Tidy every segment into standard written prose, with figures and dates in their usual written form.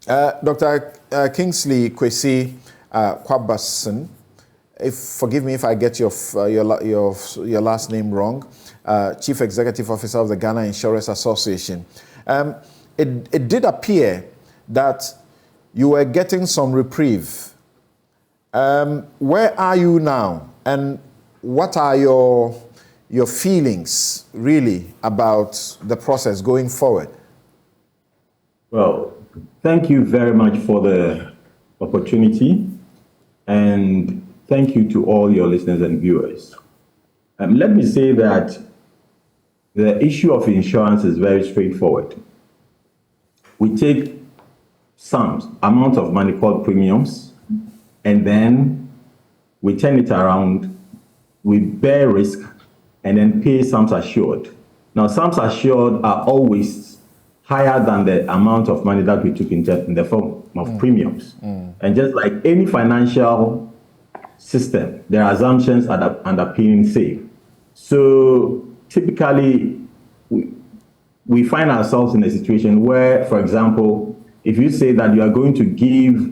Dr. Kingsley Kwabahson, forgive me if I get your last name wrong, Cheif Executive Officer of the Ghana Insurers Association. It did appear that you were getting some reprieve. Where are you now, and what are your feelings really about the process going forward? Well, thank you very much for the opportunity, and thank you to all your listeners and viewers. Let me say that the issue of insurance is very straightforward. We take some amount of money called premiums, and then we turn it around, we bear risk, and then pay sums assured. Now, sums assured are always higher than the amount of money that we took in the form of premiums. And just like any financial system, there are assumptions underpinning sale. So typically, we find ourselves in a situation where, for example, if you say that you are going to give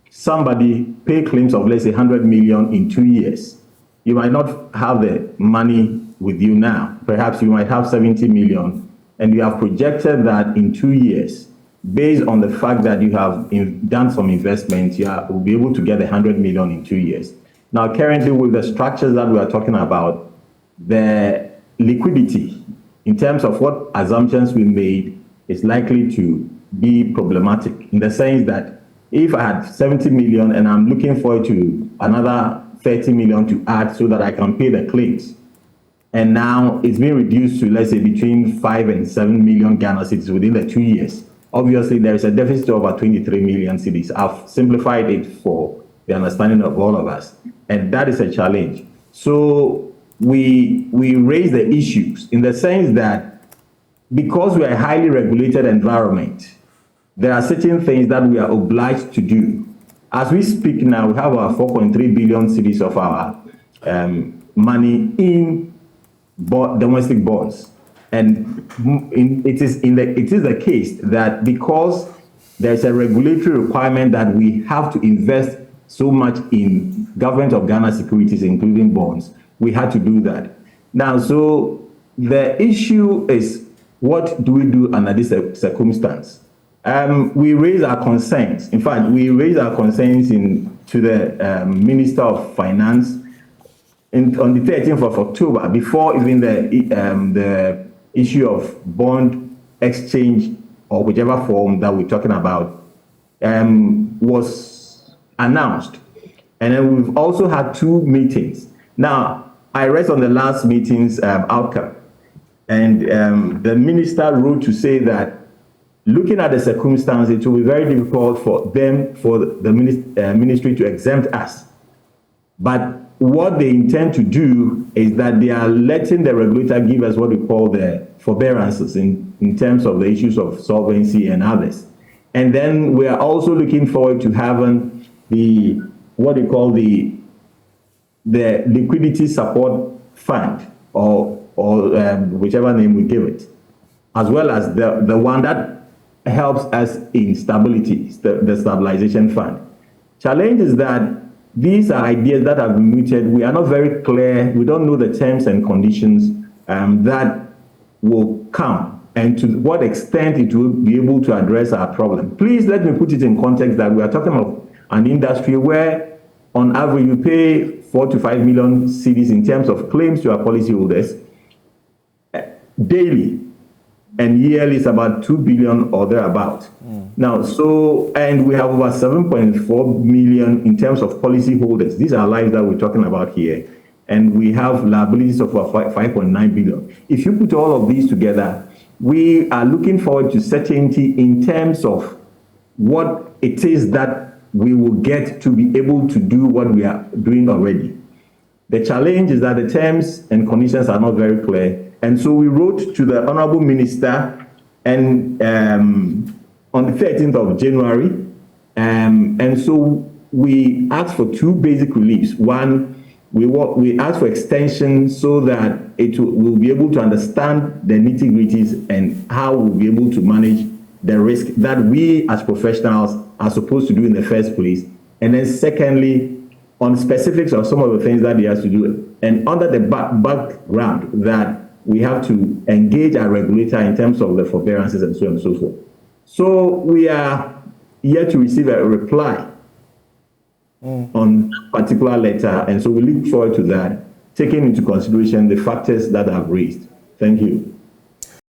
somebody pay claims of, let's say, 100 million in 2 years, you might not have the money with you now. Perhaps you might have 70 million, and you have projected that in 2 years, based on the fact that you have done some investments, you will be able to get 100 million in 2 years. Now, currently, with the structures that we are talking about, the liquidity, in terms of what assumptions we made, is likely to be problematic, in the sense that if I had 70 million and I'm looking forward to another 30 million to add so that I can pay the claims, and now it's been reduced to, let's say, between 5 and 7 million Ghana cedis within the 2 years. Obviously, there is a deficit of over 23 million cedis. I've simplified it for the understanding of all of us, and that is a challenge. So we raise the issues in the sense that because we are a highly regulated environment, there are certain things that we are obliged to do. As we speak now, we have our 4.3 billion cedis of our money in domestic bonds, and it is the case that because there is a regulatory requirement that we have to invest so much in government of Ghana securities, including bonds, we had to do that. Now, so the issue is, what do we do under this circumstance? We raise our concerns. In fact, we raise our concerns to the Minister of Finance on the 13th of October, before even the issue of bond exchange, or whichever form that we're talking about, was announced. And then we've also had 2 meetings. Now, I read on the last meeting's outcome, and the minister wrote to say that, looking at the circumstances, it will be very difficult for the ministry to exempt us. But what they intend to do is that they are letting the regulator give us what we call the forbearances in terms of the issues of solvency and others. And then we are also looking forward to having what we call the liquidity support fund, or whichever name we give it, as well as the one that helps us in stability, the stabilization fund. Challenge is that these are ideas that have been mooted. We are not very clear. We don't know the terms and conditions that will come, and to what extent it will be able to address our problem. Please let me put it in context that we are talking of an industry where, on average, you pay 4 to 5 million cedis in terms of claims to our policyholders daily, and yearly is about 2 billion or thereabout. Now, and we have over 7.4 million in terms of policyholders. These are lives that we're talking about here. And we have liabilities of about 5.9 billion. If you put all of these together, we are looking forward to certainty in terms of what it is that we will get to be able to do what we are doing already. The challenge is that the terms and conditions are not very clear. And so we wrote to the Honorable Minister, and on the 13th of January, and so we asked for 2 basic reliefs. One, we asked for extension so that we'll be able to understand the nitty-gritties and how we'll be able to manage the risk that we as professionals are supposed to do in the first place. And then secondly, on specifics of some of the things that he has to do. And under the background that we have to engage our regulator in terms of the forbearances and so on and so forth. So we are yet to receive a reply on that particular letter. And so we look forward to that, taking into consideration the factors that I've raised. Thank you.